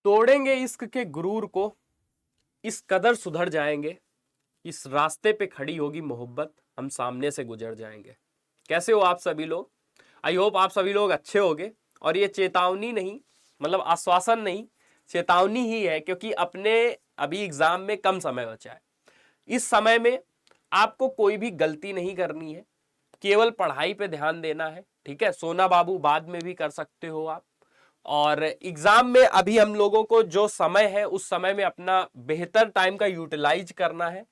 तोड़ेंगे इश्क के गुरूर को, इस कदर सुधर जाएंगे, इस रास्ते पे खड़ी होगी मोहब्बत, हम सामने से गुजर जाएंगे। कैसे हो आप सभी लोग? आई होप आप सभी लोग अच्छे होंगे। और ये चेतावनी नहीं, मतलब आश्वासन नहीं, चेतावनी ही है, क्योंकि अपने अभी एग्जाम में कम समय बचा है। इस समय में आपको कोई भी गलती नहीं करनी है, केवल पढ़ाई पे ध्यान देना है। ठीक है, सोना बाबू बाद में भी कर सकते हो आप। और एग्जाम में अभी हम लोगों को जो समय है उस समय में अपना बेहतर टाइम का यूटिलाइज करना है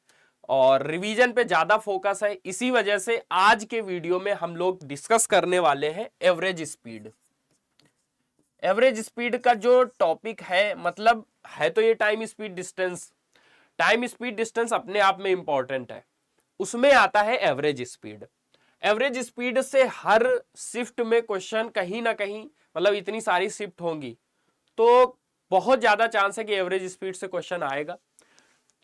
और रिवीजन पे ज्यादा फोकस है। इसी वजह से आज के वीडियो में हम लोग डिस्कस करने वाले हैं एवरेज स्पीड। एवरेज स्पीड का जो टॉपिक है, मतलब है तो ये time speed distance. Time speed distance अपने आप में इंपॉर्टेंट है, उसमें आता है एवरेज स्पीड। एवरेज स्पीड से हर शिफ्ट में क्वेश्चन कहीं ना कहीं, मतलब इतनी सारी शिफ्ट होंगी तो बहुत ज्यादा चांस है कि एवरेज स्पीड से क्वेश्चन आएगा।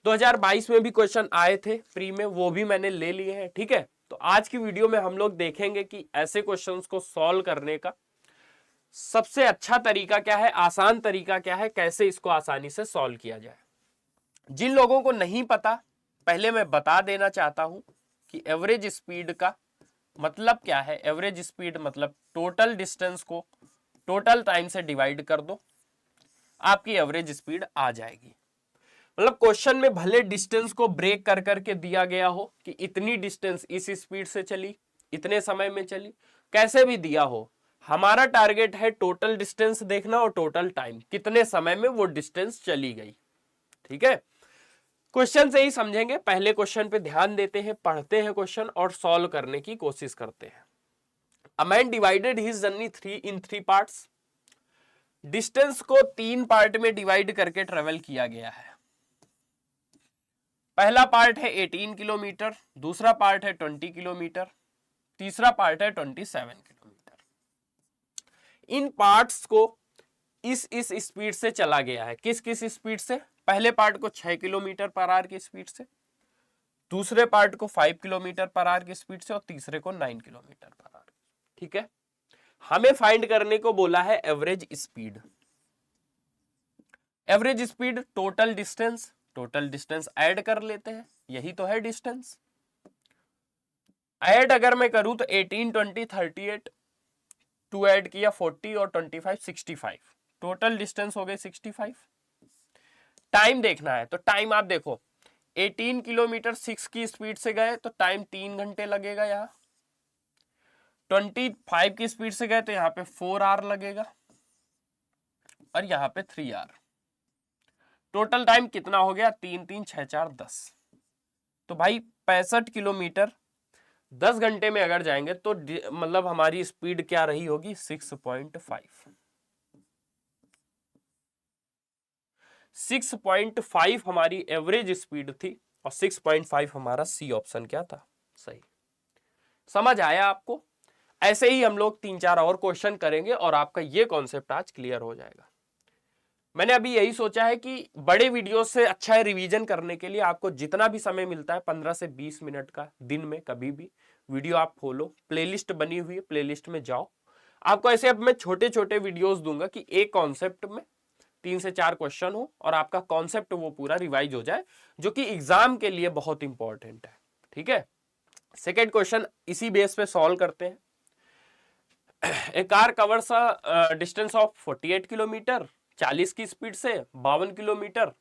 2022 में भी क्वेश्चन आए थे प्री में, वो भी मैंने ले लिए हैं। ठीक है, तो आज की वीडियो में हम लोग देखेंगे कि ऐसे क्वेश्चंस को सॉल्व करने का सबसे अच्छा तरीका क्या है, आसान तरीका क्या है, कैसे इसको आसानी से सॉल्व किया जाए। जिन लोगों को नहीं पता, पहले मैं बता देना चाहता हूं कि एवरेज स्पीड का मतलब क्या है। एवरेज स्पीड मतलब टोटल डिस्टेंस को टोटल टाइम से डिवाइड कर दो, आपकी एवरेज स्पीड आ जाएगी। मतलब क्वेश्चन में भले डिस्टेंस को ब्रेक कर करके दिया गया हो कि इतनी डिस्टेंस इस स्पीड से चली, इतने समय में चली, कैसे भी दिया हो, हमारा टारगेट है टोटल डिस्टेंस देखना और टोटल टाइम, कितने समय में वो डिस्टेंस चली गई। ठीक है, क्वेश्चन से ही समझेंगे। पहले क्वेश्चन पे ध्यान देते हैं, पढ़ते हैं क्वेश्चन और सॉल्व करने की कोशिश करते हैं। A man divided his journey in three parts. Distance को 3 पार्ट में डिवाइड करके ट्रेवल किया गया है। पहला पार्ट है 18 किलोमीटर, दूसरा पार्ट है 20 किलोमीटर, तीसरा पार्ट है 27 किलोमीटर। इन पार्ट्स को इस स्पीड से चला गया है। किस किस स्पीड से? पहले पार्ट को 6 किलोमीटर पर आवर की स्पीड से, दूसरे पार्ट को 5 किलोमीटर पर आवर की स्पीड से और तीसरे को 9 किलोमीटर पर आवर। ठीक है, हमें फाइंड करने को बोला है average speed. Average speed total distance, total distance add कर लेते हैं, यही तो है डिस्टेंस। ऐड अगर मैं करूं तो 18, 20, 38, 2 ऐड किया 40 और 25 65, टोटल डिस्टेंस हो गए 65। टाइम देखना है तो टाइम आप देखो, 18 किलोमीटर 6 की स्पीड से गए तो टाइम 3 घंटे लगेगा। यहां 25 की स्पीड से गए तो यहां पे 4 आवर लगेगा और यहां पे 3 आवर। टोटल टाइम कितना हो गया? 3 3 6 4 10। तो भाई 65 किलोमीटर 10 घंटे में अगर जाएंगे तो मतलब हमारी स्पीड क्या रही होगी? 6.5। 6.5 हमारी एवरेज स्पीड थी और 6.5 हमारा सी ऑप्शन क्या था? सही। समझ आया आपको? ऐसे ही हम लोग 3-4 और क्वेश्चन करेंगे और आपका ये कॉन्सेप्ट आज क्लियर हो जाएगा। मैंने अभी यही सोचा है कि बड़े वीडियो से अच्छा है रिवीजन करने के लिए आपको जितना भी समय मिलता है 15 से 20 मिनट का दिन में कभी भी वीडियो आप खोलो, प्लेलिस्ट बनी हुई है, प्लेलिस्ट में जाओ। आपको ऐसे अब मैं छोटे छोटे वीडियोस दूंगा कि एक कॉन्सेप्ट में 3 से 4 क्वेश्चन हो और आपका कॉन्सेप्ट वो पूरा रिवाइज हो जाए, जो कि एग्जाम के लिए बहुत इंपॉर्टेंट है। ठीक है, सेकेंड क्वेश्चन इसी बेस पे सॉल्व करते हैं। A car covers a distance of 48 kilometre 40 की स्पीड से 52 किलोमीटर।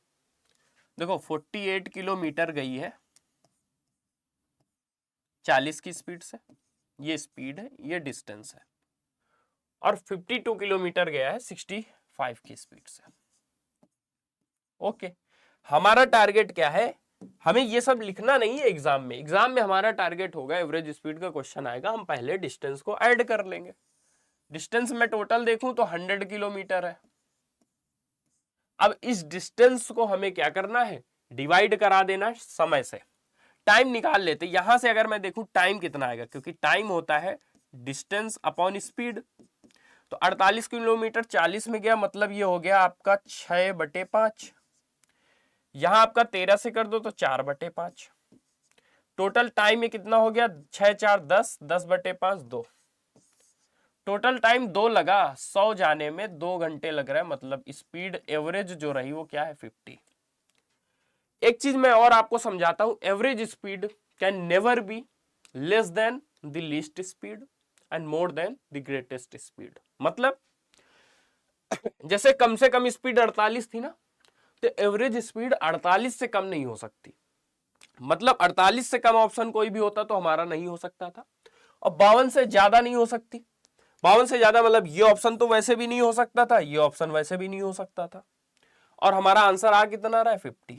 देखो 48 किलोमीटर गई है 40 की स्पीड से, ये स्पीड है, ये डिस्टेंस है, और 52 किलोमीटर गया है 65 की स्पीड से। ओके, हमारा टारगेट क्या है? हमें ये सब लिखना नहीं है एग्जाम में। एग्जाम में हमारा टारगेट होगा, एवरेज स्पीड का क्वेश्चन आएगा, हम पहले डिस्टेंस को ऐड कर लेंगे। डिस्टेंस में टोटल देखूं तो 100 किलोमीटर है। अब इस डिस्टेंस को हमें क्या करना है? डिवाइड करा देना समय से। टाइम निकाल लेते, यहां से अगर मैं देखूं टाइम कितना आएगा, क्योंकि टाइम होता है डिस्टेंस अपॉन स्पीड। तो 48 किलोमीटर 40 में गया, मतलब ये हो गया आपका 6/5। यहां आपका 13 से कर दो तो 4/5। टोटल टाइम में कितना हो गया? 6 4 10, 10/5 2। टोटल टाइम 2 लगा, 100 जाने में 2 घंटे लग रहा है, मतलब स्पीड एवरेज जो रही वो क्या है 50। एक चीज मैं और आपको समझाता हूं, average speed can never be less than the least speed and more than the greatest speed. मतलब जैसे कम से कम स्पीड 48 थी ना, तो एवरेज स्पीड 48 से कम नहीं हो सकती। मतलब 48 से कम ऑप्शन कोई भी होता तो हमारा नहीं हो सकता था, और 52 से ज्यादा नहीं हो सकती। 52 से ज्यादा मतलब ये ऑप्शन तो वैसे भी नहीं हो सकता था, ये ऑप्शन वैसे भी नहीं हो सकता था, और हमारा आंसर आ कितना रहा है 50।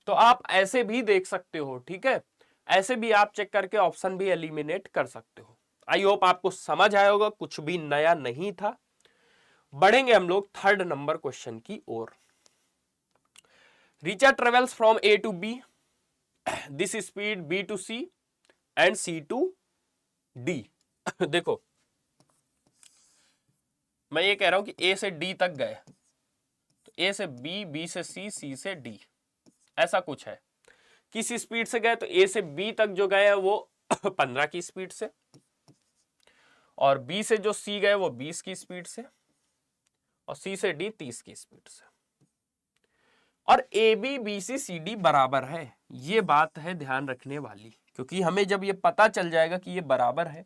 तो आप ऐसे भी देख सकते हो, ठीक है, ऐसे भी आप चेक करके ऑप्शन भी एलिमिनेट कर सकते हो। आई होप आपको समझ आया होगा, कुछ भी नया नहीं था। बढ़ेंगे हम लोग थर्ड नंबर क्वेश्चन की ओर। Richa travels from A to B, this speed B to C and C to D. देखो मैं ये कह रहा हूं कि ए से डी तक गए, तो ए से बी, बी से सी, सी से डी, ऐसा कुछ है। किस स्पीड से गए, तो ए से बी तक जो गए हैं वो 15 की स्पीड से, और बी से जो सी गए वो 20 की स्पीड से, और सी से डी 30 की स्पीड से। और A B B C C D बराबर है, ये बात है ध्यान रखने वाली, क्योंकि हमें जब ये पता चल जाएगा कि ये बराबर है,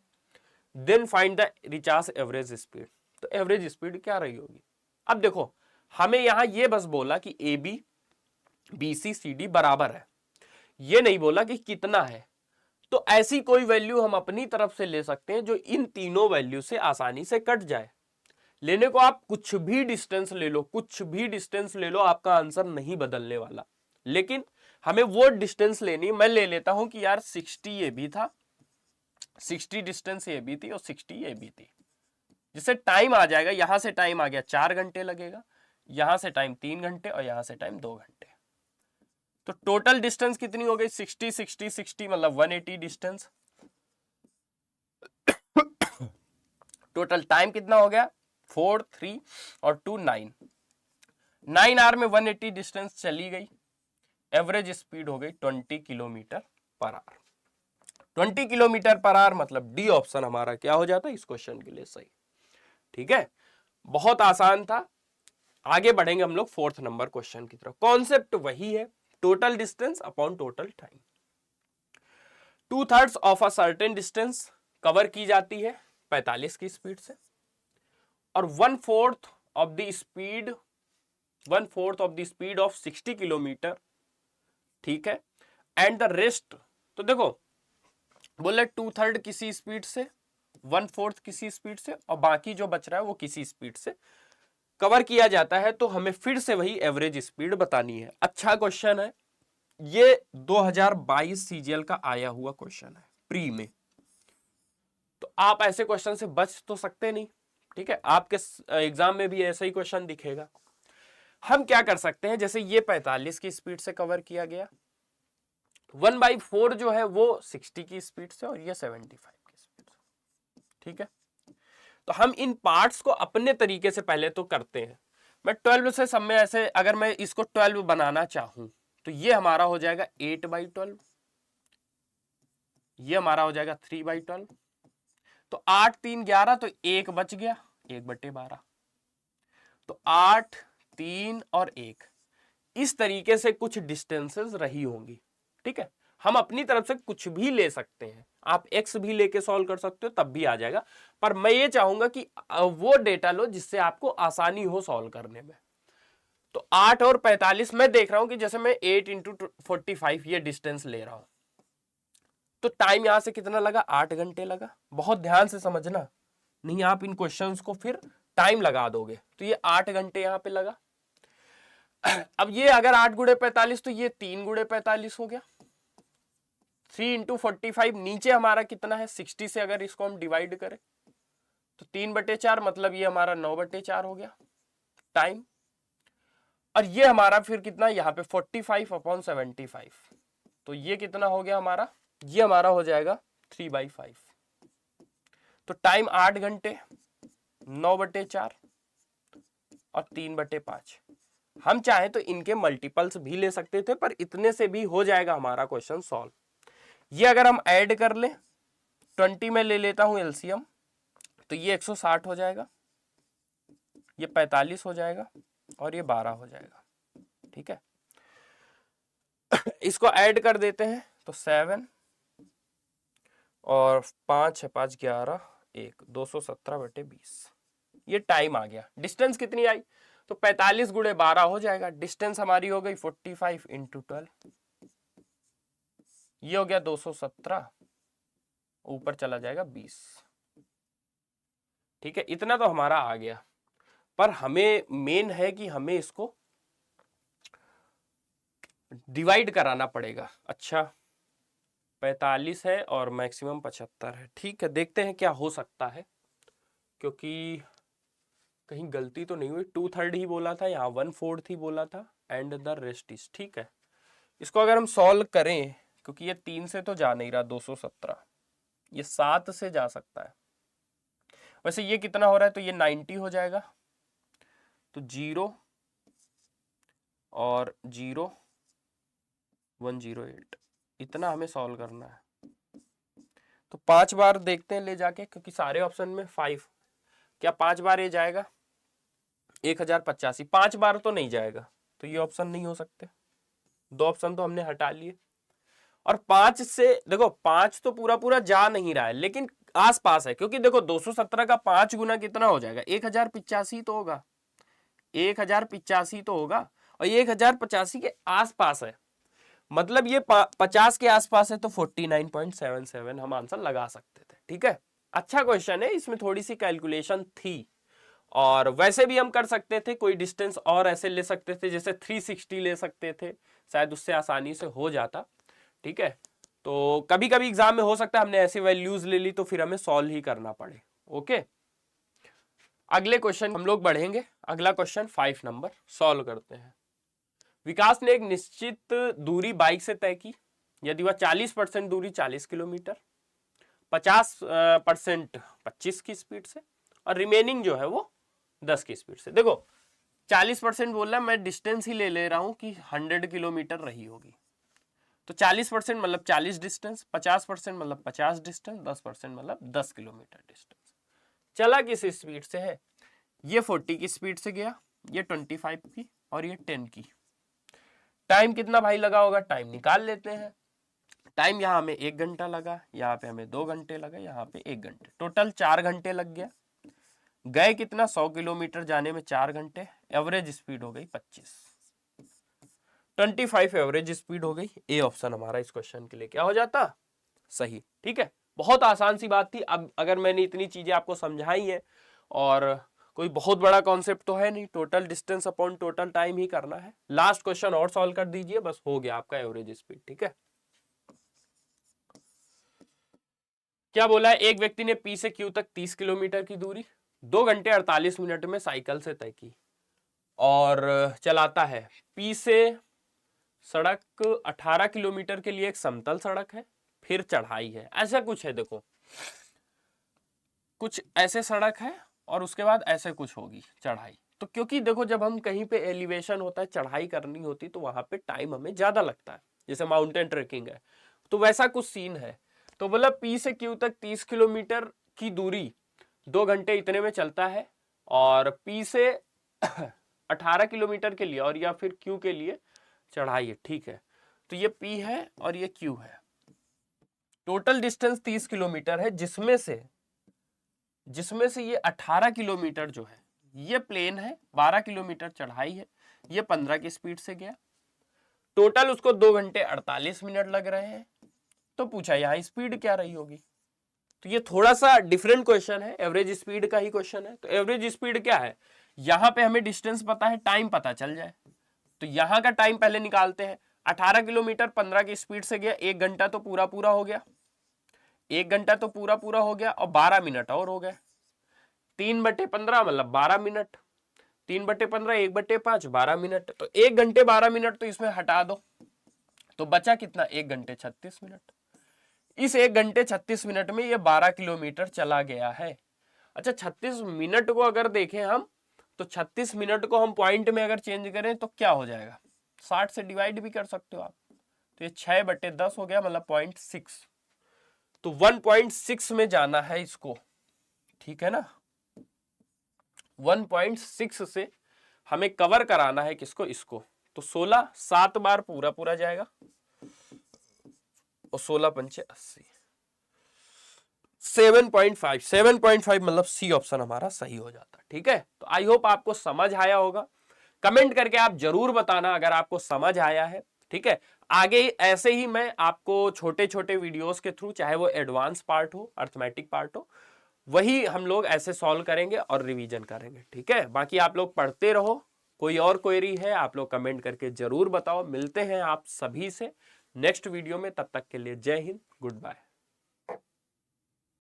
then find the recharge average speed. तो एवरेज स्पीड क्या रही होगी। अब देखो हमें यहां ये बस बोला कि A B B C C D बराबर है, ये नहीं बोला कि कितना है। तो ऐसी कोई वैल्यू हम अपनी तरफ से ले सकते हैं जो इन तीनों वैल्यू से आसानी से कट जाए। लेने को आप कुछ भी डिस्टेंस ले लो, कुछ भी डिस्टेंस ले लो, आपका आंसर नहीं बदलने वाला। लेकिन हमें वो डिस्टेंस लेनी, मैं ले लेता हूं कि यार 60 ये भी था, 60 डिस्टेंस ये भी थी और 60 ये भी थी। जिससे टाइम आ जाएगा, यहां से टाइम आ गया 4 घंटे लगेगा, यहां से टाइम 3 घंटे, और यहां से टाइम 2 घंटे। तो टोटल डिस्टेंस कितनी हो गई 60 60 60, मतलब 180 डिस्टेंस। टोटल टाइम कितना हो गया 4 3 और 2 9, 9 आवर में 180 डिस्टेंस चली गई। एवरेज स्पीड हो गई 20 kilometre per hour. 20 kilometre per hour मतलब डी ऑप्शन हमारा क्या हो जाता है इस क्वेश्चन के लिए सही। ठीक है, बहुत आसान था। आगे बढ़ेंगे हम लोग फोर्थ नंबर क्वेश्चन की तरफ। कॉन्सेप्ट वही है, total distance upon total time. 2/3 of a certain distance cover की जाती है 45 की स्पीड से, और 1/4 of the speed 1/4 of the speed of 60 kilometre. ठीक है, एंड द रेस्ट, तो देखो बोले 2/3 किसी स्पीड से, 1/4 किसी स्पीड से, और बाकी जो बच रहा है वो किसी स्पीड से कवर किया जाता है। तो हमें फिर से वही एवरेज स्पीड बतानी है। अच्छा क्वेश्चन है ये, 2022 सीजीएल का आया हुआ क्वेश्चन है प्री में, तो आप ऐसे क्वेश्चन से बच तो सकते नहीं। ठीक है, आपके एग्जाम में भी ऐसा ही क्वेश्चन दिखेगा। हम क्या कर सकते हैं, जैसे ये 45 की स्पीड से कवर किया गया, 1/4 जो है वो 60 की स्पीड से, और ये 75 की स्पीड से। ठीक है, तो हम इन पार्ट्स को अपने तरीके से पहले तो करते हैं। मैं 12 से सब में ऐसे, अगर मैं इसको 12 बनाना चाहूं तो ये हमारा हो जाएगा 8/12, ये हमारा हो जाएगा 3/12, तो 8 3 11, तो 1 बच गया 1/12, तो 8 3 और 1, इस तरीके से कुछ डिस्टेंसेस रही होंगी। ठीक है, हम अपनी तरफ से कुछ भी ले सकते हैं, आप x भी लेके सॉल्व कर सकते हो तब भी आ जाएगा, पर मैं ये चाहूंगा कि वो डेटा लो जिससे आपको आसानी हो सॉल्व करने में। तो 8 और 45 मैं देख रहा हूं कि जैसे मैं 8 × 45 ये डिस्टेंस ले रहा हूं, तो टाइम यहां से कितना लगा 8 घंटे लगा। बहुत ध्यान से समझना, नहीं आप इन क्वेश्चंस को फिर टाइम लगा दोगे। तो ये 8 घंटे यहां पे लगा। अब ये अगर 8 × 45, तो ये 3 × 45 हो गया। 3 × 45 नीचे हमारा कितना है 60 से, अगर इसको हम डिवाइड करें तो 3/4, मतलब ये हमारा 9/4 हो गया टाइम। और ये हमारा फिर कितना यहाँ पे 45/75, तो ये कितना हो गया हमारा, ये हमारा हो जाएगा 3/5। तो टाइम 8 घंटे, 9/4 और 3/5। हम चाहे तो इनके मल्टीपल्स भी ले सकते थे, पर इतने से भी हो जाएगा हमारा क्वेश्चन सॉल्व। ये अगर हम ऐड कर लें, 20 में ले लेता हूं एलसीएम, तो ये 160 हो जाएगा, ये 45 हो जाएगा और ये 12 हो जाएगा। ठीक है, इसको ऐड कर देते हैं तो 7 और 5 है 5 11 1 217/20। ये टाइम आ गया। डिस्टेंस कितनी आई? तो 45 गुणे 12 हो जाएगा। डिस्टेंस हमारी हो गई 45 इंटू 12, ये हो गया 217, ऊपर चला जाएगा 20। ठीक है, इतना तो हमारा आ गया, पर हमें मेन है कि हमें इसको डिवाइड कराना पड़ेगा। अच्छा, 45 है और मैक्सिमम 75 है। ठीक है, देखते हैं क्या हो सकता है, क्योंकि कहीं गलती तो नहीं हुई। 2/3 ही बोला था, यहाँ 1/4 ही बोला था, एंड द रेस्ट इज। ठीक है, इसको अगर हम सॉल्व करें, क्योंकि ये 3 से तो जा नहीं रहा 217, ये 7 से जा सकता है। वैसे ये कितना हो रहा है, तो ये 90 हो जाएगा। तो 0 और 0 108, इतना हमें सॉल्व करना है। तो 5 बार देखते हैं ले जाके, क्योंकि सारे ऑप्शन में 5, क्या 5 बार ये जाएगा? 1085। 5 बार तो नहीं जाएगा, तो ये ऑप्शन नहीं हो सकते। 2 ऑप्शन तो हमने हटा लिए। और 5 से देखो, 5 तो पूरा पूरा जा नहीं रहा है, लेकिन आस पास है, क्योंकि देखो 217 का 5 गुना कितना हो जाएगा? 1085 तो होगा, 1085 तो होगा, और ये 1085 के आसपास है, मतलब ये 50 के आसपास है, तो 49.77 हम आंसर लगा सकते थे। ठीक है, अच्छा क्वेश्चन है, इसमें थोड़ी सी कैलकुलेशन थी, और वैसे भी हम कर सकते थे, कोई डिस्टेंस और ऐसे ले सकते थे, जैसे 360 ले सकते थे, शायद उससे आसानी से हो जाता। ठीक है, तो कभी कभी एग्जाम में हो सकता है हमने ऐसी वैल्यूज ले ली, तो फिर हमें सॉल्व ही करना पड़े। ओके, अगले क्वेश्चन हम लोग बढ़ेंगे। अगला क्वेश्चन 5 नंबर सॉल्व करते हैं। विकास ने एक निश्चित दूरी बाइक से तय की, यदि वह 40% दूरी 40 किलोमीटर, 50% 25 की स्पीड से, और रिमेनिंग जो है वो 10 की स्पीड से। देखो 40% बोल रहा है, मैं डिस्टेंस ही ले रहा हूं कि 100 किलोमीटर रही होगी, तो 40% मतलब 40 डिस्टेंस, 50% मतलब 50 डिस्टेंस, 10% मतलब 10 किलोमीटर डिस्टेंस। चला किस स्पीड से है? ये 40 की स्पीड से गया, ये 25 की, और ये 10 की। टाइम कितना भाई लगा होगा? टाइम निकाल लेते हैं। टाइम यहाँ हमें 1 घंटा लगा, यहाँ पे हमें 2 घंटे लगा, यहाँ पे 1 घंटे, टोटल 4 घंटे लग गया। गए कितना? 100 किलोमीटर जाने में 4 घंटे, एवरेज स्पीड हो गई 25 एवरेज स्पीड हो गई। ए ऑप्शन हमारा इस क्वेश्चन के लिए क्या हो जाता? सही। ठीक है, बहुत आसान सी बात थी। अब अगर मैंने इतनी चीजें आपको समझाई है, और कोई बहुत बड़ा कॉन्सेप्ट तो है नहीं, total distance upon total time ही करना है। लास्ट क्वेश्चन और सॉल्व कर दीजिए, बस हो गया आपका एवरेज स्पीड। ठीक है, क्या बोला है? एक व्यक्ति ने पी से क्यू तक 30 किलोमीटर की दूरी 2 घंटे 48 मिनट में साइकिल से तय की, और चलाता है। पी से सड़क 18 किलोमीटर के लिए एक समतल सड़क है, फिर चढ़ाई है, ऐसा कुछ है। देखो कुछ ऐसे सड़क है, और उसके बाद ऐसे कुछ होगी चढ़ाई। तो क्योंकि देखो जब हम कहीं पे एलिवेशन होता है, चढ़ाई करनी होती, तो वहां पे टाइम हमें ज्यादा लगता है, जैसे माउंटेन ट्रेकिंग है, तो वैसा कुछ सीन है। तो बोला पी से क्यू तक 30 किलोमीटर की दूरी 2 घंटे इतने में चलता है, और पी से 18 किलोमीटर के लिए, और या फिर क्यू के लिए चढ़ाई है। ठीक है, तो ये पी है और ये क्यू है। टोटल डिस्टेंस 30 किलोमीटर है, जिसमें से ये 18 किलोमीटर जो है ये प्लेन है, 12 किलोमीटर चढ़ाई है, ये 15 की स्पीड से गया। टोटल उसको 2 घंटे 48 मिनट लग रहे हैं। तो पूछा यहाँ स्पीड क्या रही होगी? तो ये थोड़ा सा डिफरेंट क्वेश्चन है, एवरेज स्पीड का ही क्वेश्चन है। तो एवरेज स्पीड क्या है? यहां पे हमें डिस्टेंस पता है, टाइम पता चल जाए, तो यहां का टाइम पहले निकालते हैं। 18 किलोमीटर 15 की स्पीड से गया, 1 घंटा तो पूरा पूरा हो गया, 1 घंटा तो पूरा पूरा हो गया, और 12 मिनट और हो गए। 3/15 मतलब 12 मिनट, 3/15 1/5 12 मिनट, तो 1 घंटे 12 मिनट तो इसमें हटा दो, तो बचा कितना? 1 घंटे 36 मिनट। इस 1 घंटे 36 मिनट में ये 12 किलोमीटर चला गया है। अच्छा, 36 मिनट को अगर देखें हम, तो 36 मिनट को हम पॉइंट में अगर चेंज करें तो क्या हो जाएगा? 60 से डिवाइड भी कर सकते हो आप, तो ये 6/10 हो गया, मतलब 0.6। तो 1.6 में जाना है इसको, ठीक है ना। 1.6 से हमें कवर कराना है किसको, इसको। तो 16 7 बार पूरा पूरा जाएगा और 16 पंचे 80। 7.5 7.5 मतलब सी ऑप्शन हमारा सही हो जाता। ठीक है, तो आई होप आपको समझ आया होगा। कमेंट करके आप जरूर बताना अगर आपको समझ आया है। ठीक है, आगे ऐसे ही मैं आपको छोटे छोटे वीडियोस के थ्रू, चाहे वो एडवांस पार्ट हो, अर्थमेटिक पार्ट हो, वही हम लोग ऐसे सॉल्व करेंगे और रिवीजन करेंगे। ठीक है, बाकी आप लोग पढ़ते रहो। कोई और क्वेरी है आप लोग कमेंट करके जरूर बताओ। मिलते हैं आप सभी से नेक्स्ट वीडियो में, तब तक के लिए जय हिंद, गुड बाय।